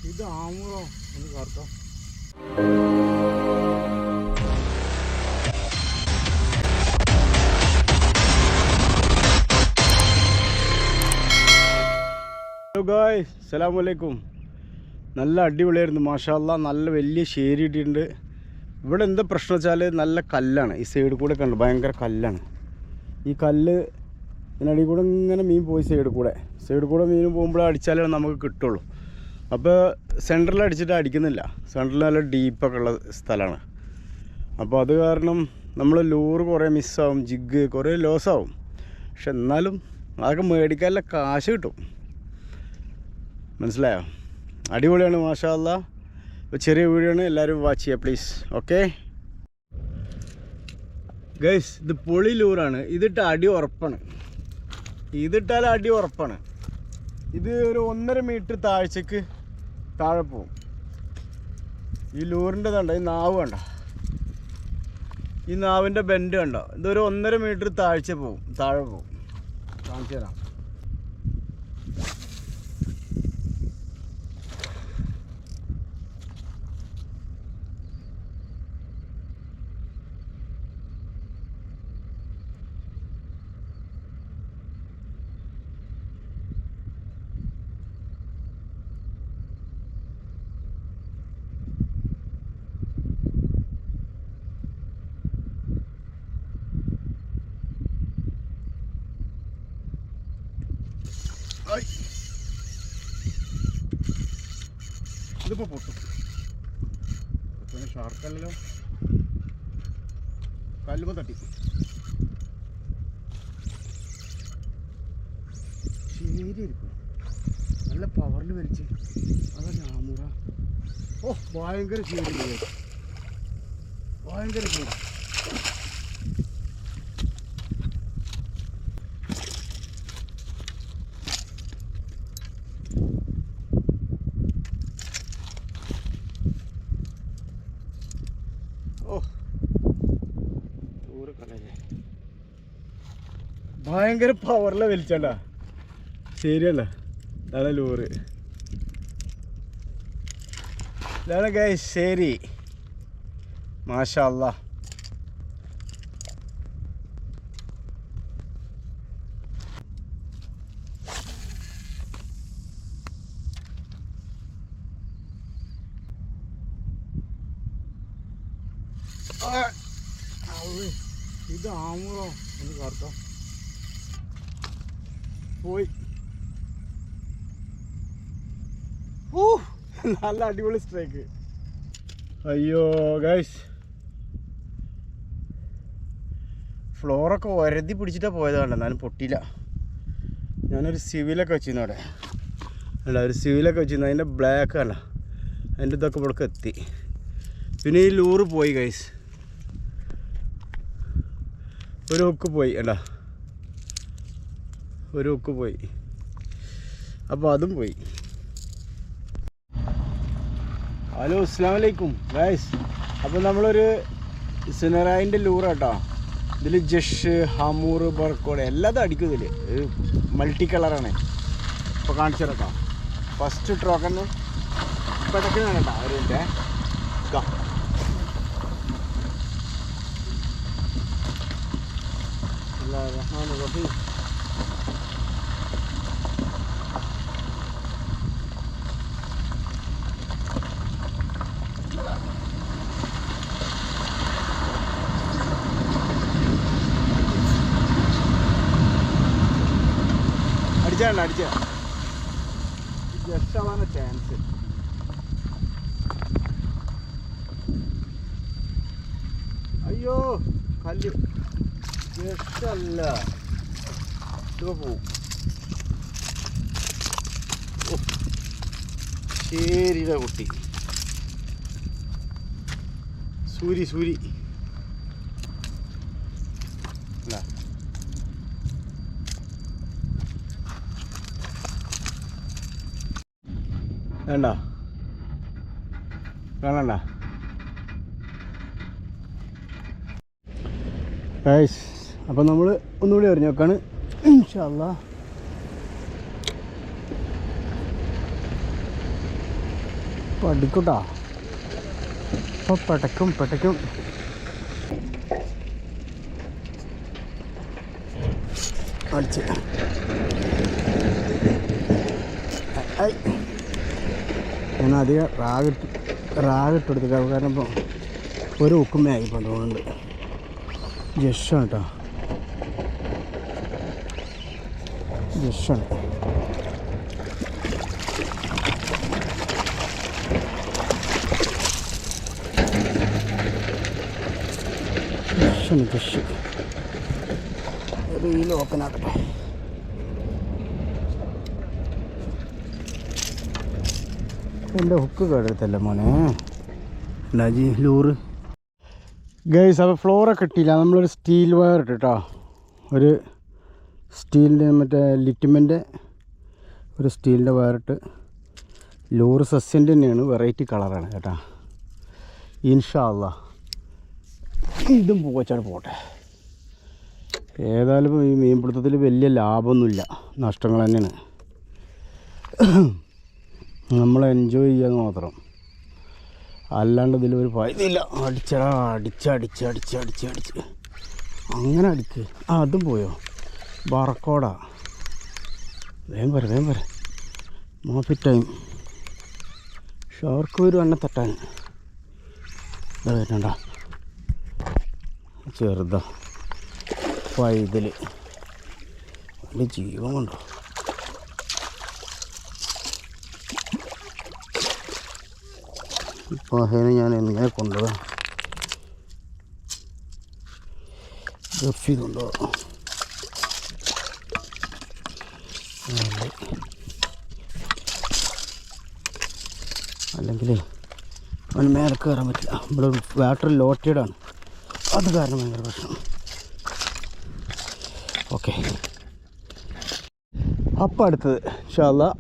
ഇത് ആമുറോ ഒന്ന് കാർത്തോ. Hello guys, അസ്സലാമു അലൈക്കും. നല്ല അടിപൊളിയായിരുന്നു മാഷാ അല്ലാ. നല്ല വലിയ ശേരി ഇട്ടിട്ടുണ്ട്. ഇവിടെ എന്താ പ്രശ്നം വെച്ചാൽ നല്ല കല്ലാണ്. ഈ സൈഡിൽ കൂടെ കണ്ടു ഭയങ്കര കല്ലാണ്. ഈ കല്ല് ഇതിനടിയിൽ കൂടെ ഇങ്ങനെ മീൻ പോയി സൈഡിൽ കൂടെ മീൻ പോകുമ്പോഴേ അടിച്ചാലേ നമുക്ക് കിട്ടുള്ളൂ. അപ്പോൾ സെൻറ്ററിൽ അടിച്ചിട്ട് അടിക്കുന്നില്ല. സെൻറ്ററിൽ നല്ല ഡീപ്പൊക്കെ ഉള്ള സ്ഥലമാണ്. അപ്പോൾ അത് കാരണം നമ്മൾ ലൂറ് കുറേ മിസ്സാവും, ജിഗ് കുറേ ലോസാവും. പക്ഷെ എന്നാലും അതൊക്കെ മേടിക്കാനുള്ള കാശ് കിട്ടും. മനസ്സിലായോ? അടിപൊളിയാണ് മാഷാ അല്ലാ. ചെറിയ വീഡിയോ ആണ്, എല്ലാവരും വാച്ച് ചെയ്യുക പ്ലീസ്. ഓക്കെ ഗൈസ്, ഇത് പൊളി ലൂറാണ്. ഇതിട്ട് അടി ഉറപ്പാണ്. ഇതിട്ടാൽ അടി ഉറപ്പാണ്. ഇത് ഒരു 1.5 മീറ്റർ താഴ്ചക്ക് താഴെ പോവും. ഈ ലൂറിൻ്റെ കണ്ട ഈ നാവ് കണ്ട, ഈ നാവിൻ്റെ ബെൻഡ് കണ്ടോ? ഇതൊരു 1.5 മീറ്റർ താഴെ പോവും. കാണിച്ചു തരാം. ഇതിപ്പോൾ പൊട്ടും. ഷാർക്കല്ലോ, കല്ലുമ്പോൾ തട്ടി ശരിയായിരിക്കും. നല്ല പവറിൽ വലിച്ച് അതല്ല ആമുറ. ഓ ഭയങ്കര ശരി, ഭയങ്കര ശരി. ഭയങ്കര പവറിലെ വലിച്ചണ്ട. ശരിയല്ല, ഇതാണ് ലൂറ്. ഇതാണ് ഗൈസ് ശരി. മാഷാ അല്ലാ. ഇത് ആമുറോ ഒന്ന് കാർത്തോ. പോയി. നല്ല അടിപൊളി സ്ട്രൈക്ക്. അയ്യോ ഗൈസ്, ഫ്ലോറൊക്കെ ഒരതി പിടിച്ചിട്ടാ പോയതാണ്. എന്നാലും പൊട്ടിയില്ല. ഞാനൊരു സിവിലൊക്കെ വെച്ചിരുന്നു അവിടെ. അല്ല, ഒരു സിവിലൊക്കെ വെച്ചിരുന്നു. അതിൻ്റെ ബ്ലാക്ക് അല്ല, അതിൻ്റെ ഇതൊക്കെ ഇവിടേക്ക് എത്തി. പിന്നെ ഈ ലൂറ് പോയി ഗൈസ്. ഒരു ഹുക്ക് പോയി. അല്ല, ഒരു ഹുക്ക് പോയി. അപ്പോൾ അതും പോയി. ഹലോ, അസ്സലാമു അലൈക്കും ഗൈസ്. അപ്പോൾ നമ്മളൊരു സിനറായിൻ്റെ ലൂറ് കേട്ടോ. ഇതിൽ ജഷ്, ഹമൂർ, ബർക്കോഡ് എല്ലാതും അടിക്കും. ഇതിൽ മൾട്ടി കളറാണ്. ഇപ്പോൾ കാണിച്ചു കേട്ടോ. ഫസ്റ്റ് ട്രോക്കന്ന് പെടക്കുന്നതാണ് കേട്ടോ. ഒരു മിനിറ്റ്. അടിച്ച ജസ്റ്റ് ആവാൻ ചാൻസ്. അയ്യോ കല്ല് ജസ്റ്റ് അല്ല, ഇത് പോവും. ശരിയുടെ കുട്ടി സൂരി അല്ല, വേണ്ട കാണണ്ട ഗൈസ്. അപ്പം നമ്മൾ ഒന്നുകൂടി എറിഞ്ഞു നോക്കാണ് ഇൻഷാ അല്ലാ. അടിക്കൂട്ടാ, അപ്പോൾ പെട്ടയ്ക്കും അടിച്ച് ഞാൻ അധികം റാഗിട്ടെടുത്ത് കാരണം ഇപ്പോൾ ഒരു ഉക്കുമേ ആയിപ്പോൾ തോന്നുന്നുണ്ട്. ജഷാണ് കേട്ടോ, ജഷാണ്. ജഷ് റീൽ ഓപ്പൺ ആക്കട്ടെ. എൻ്റെ ഹുക്ക് കേടത്തല്ല മോനെ ഉണ്ടാജി ലൂറ്. ഗൈസ്, അപ്പോൾ ഫ്ലോറൊക്കെ ഇട്ടില്ല, നമ്മളൊരു സ്റ്റീൽ വയർ ഇട്ടിട്ടോ, ഒരു സ്റ്റീലിൻ്റെ മറ്റേ ലിറ്റ്മിൻ്റെ ഒരു സ്റ്റീലിൻ്റെ വയറിട്ട്. ലൂറ് സസ്യൻ്റെ തന്നെയാണ്, വെറൈറ്റി കളറാണ് കേട്ടോ. ഇൻഷാ അല്ലാഹ് ഇതും പോച്ചാൽ പോട്ടെ. ഏതായാലും ഈ മീൻപിടുത്തത്തിൽ വലിയ ലാഭമൊന്നുമില്ല, നഷ്ടങ്ങൾ തന്നെയാണ്. നമ്മൾ എൻജോയ് ചെയ്യാന്ന് മാത്രം, അല്ലാണ്ട് ഇതിലൊരു ഫായതയില്ല. അടിച്ച് അങ്ങനെ അടിക്ക്. അതും പോയോ ബറക്കോടാ. വേഗം വരെ മാഫി ടൈം. ഷാർക്ക് വരും എണ്ണ തട്ടാൻ. ഇതാ വരുന്നുണ്ടാ, ചെറുതാ പൈതൽ. അതിൻ്റെ ജീവൻ കൊണ്ടോ. ഇപ്പോൾ അതിനെ ഞാൻ എങ്ങനെ കൊണ്ടുപോകാം? ഗഫി കൊണ്ടുപോകാം. അല്ലെങ്കിൽ അവന് മേലെ കയറാൻ പറ്റില്ല. ഇവിടെ വാട്ടർ ലോട്ടേഡാണ്, അത് കാരണം ഭയങ്കര പ്രശ്നം. ഓക്കെ, അപ്പം അടുത്തത് ഇൻഷാ അല്ലാഹ്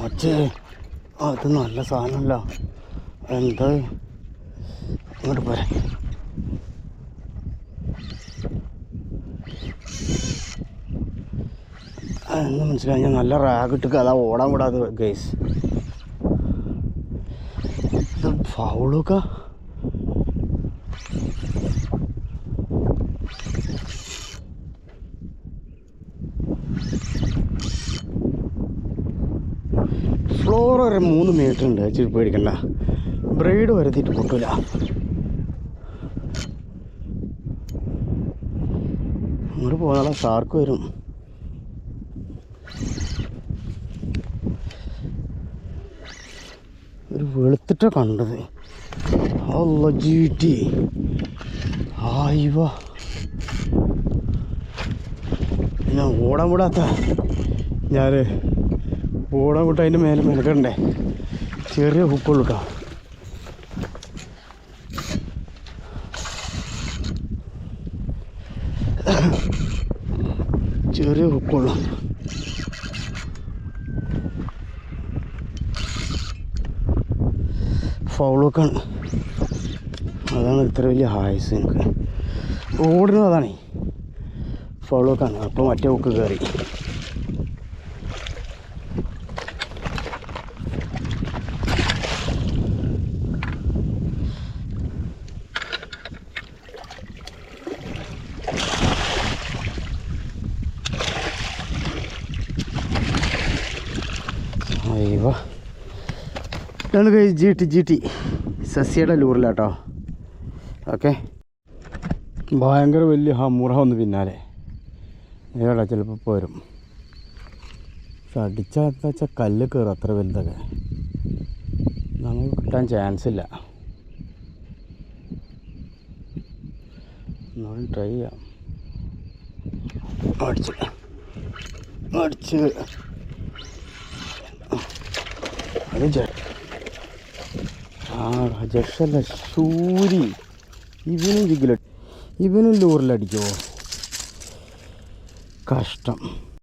മറ്റേ അത് നല്ല സാധനമല്ല. എന്താ ഇങ്ങോട്ട് പോരെ. അതെന്ന് മനസ്സിലായി. ഞാൻ നല്ല റാഗിട്ട് അതാ ഓടാൻ കൂടാതെ ഗൈസ്. ഇത് ഫൗളൊക്കെ ഫ്ലോർ ഒരു 3 മീറ്റർ ഉണ്ട്, ഇച്ചിരി പേടിക്കണ്ട. ബ്രൈഡ് വരുത്തിയിട്ട് പൊട്ടില്ല. അങ്ങോട്ട് പോകാനുള്ള ഷാർക്ക് വരും. ഒരു വെളുത്തിട്ടാണ് കണ്ടത്. അല്ല ജീറ്റി ആയിവ. പിന്നെ ഓടാൻ വിടാത്ത ഞാൻ ഓടാൻ വിട്ട് അതിൻ്റെ മേലെ മെനക്കണ്ടേ. ചെറിയ ഹുക്കുള്ളൂ കേട്ടോ. ചെറിയ ഹുക്കുള്ളൂ. ഫൗളൊക്കെയാണ്. അതാണ് ഇത്ര വലിയ ഹായ്സ് എനിക്ക്. ഓടുന്നത് അതാണേ, ഫൗളൊക്കെയാണ്. അപ്പോൾ മറ്റേ ഹുക്ക് കയറി. അയ്യോ, ഞങ്ങൾക്ക് ജി ടി സസ്യയുടെ ലൂറിലാട്ടോ. ഓക്കെ, ഭയങ്കര വലിയ ഹമുറ ഒന്ന് പിന്നാലെ ഏടാ ചിലപ്പോൾ പോരും. പക്ഷെ അടിച്ചാൽ കല്ല് കയറും. അത്ര വലുതൊക്കെ നമുക്ക് കിട്ടാൻ ചാൻസ് ഇല്ല. ഒന്നുകൂടി ട്രൈ ചെയ്യാം. അടിച്ച് അത് ജഷല്ല സൂരി. ഇവനും ലൂറിലടിക്കുമോ? കഷ്ടം.